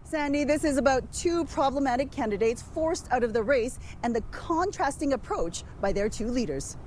Sandy, this is about two problematic candidates forced out of the race and the contrasting approach by their two leaders.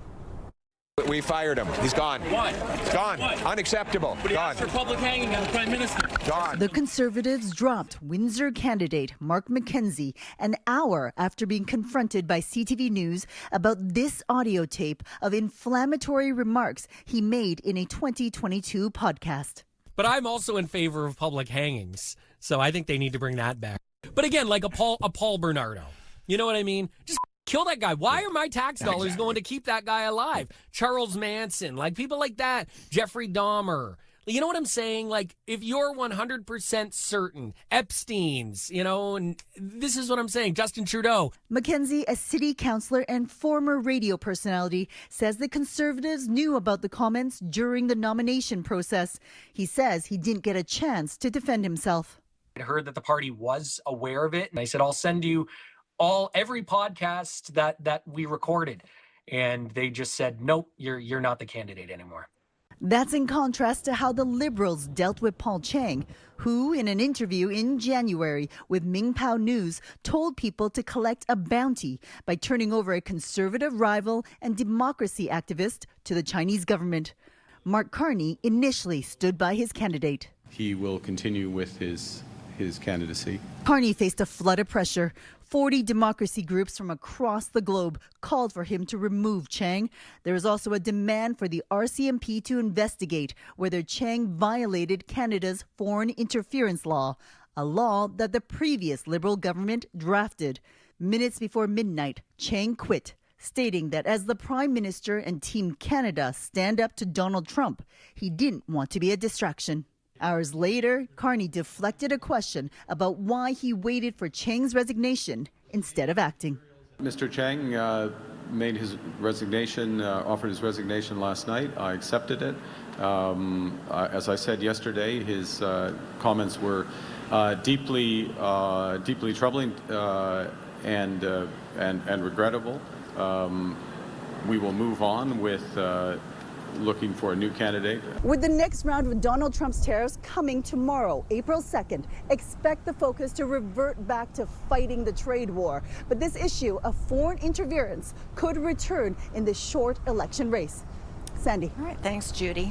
We fired him. He's gone. Why? Gone. Why? Unacceptable. But he Gone. asked for public hanging of the Prime Minister. Gone. The Conservatives dropped Windsor candidate Mark McKenzie an hour after being confronted by CTV News about this audio tape of inflammatory remarks he made in a 2022 podcast. But I'm also in favor of public hangings, so I think they need to bring that back. But again, like a Paul Bernardo, you know what I mean? Just kill that guy. Why are my tax dollars going to keep that guy alive? Charles Manson, like people like that, Jeffrey Dahmer. You know what I'm saying? Like, if you're 100% certain, Epstein's, and this is what I'm saying, Justin Trudeau. McKenzie, a city councillor and former radio personality, says the Conservatives knew about the comments during the nomination process. He says he didn't get a chance to defend himself. I heard that the party was aware of it, and I said, I'll send you every podcast that we recorded. And they just said, nope, you're not the candidate anymore. That's in contrast to how the Liberals dealt with Paul Chang, who, in an interview in January with Ming Pao News, told people to collect a bounty by turning over a Conservative rival and democracy activist to the Chinese government. Mark Carney initially stood by his candidate. He will continue with his candidacy. Carney faced a flood of pressure. 40 democracy groups from across the globe called for him to remove Chang. There is also a demand for the RCMP to investigate whether Chang violated Canada's foreign interference law, a law that the previous Liberal government drafted. Minutes before midnight, Chang quit, stating that as the Prime Minister and Team Canada stand up to Donald Trump, he didn't want to be a distraction. Hours later, Carney deflected a question about why he waited for Chang's resignation instead of acting. Mr. Chang made his resignation, offered his resignation last night. I accepted it. As I said yesterday, his comments were deeply troubling and regrettable. We will move on with looking for a new candidate. With the next round of Donald Trump's tariffs coming tomorrow, April 2nd, expect the focus to revert back to fighting the trade war. But this issue of foreign interference could return in the short election race. Sandy. All right, thanks, Judy.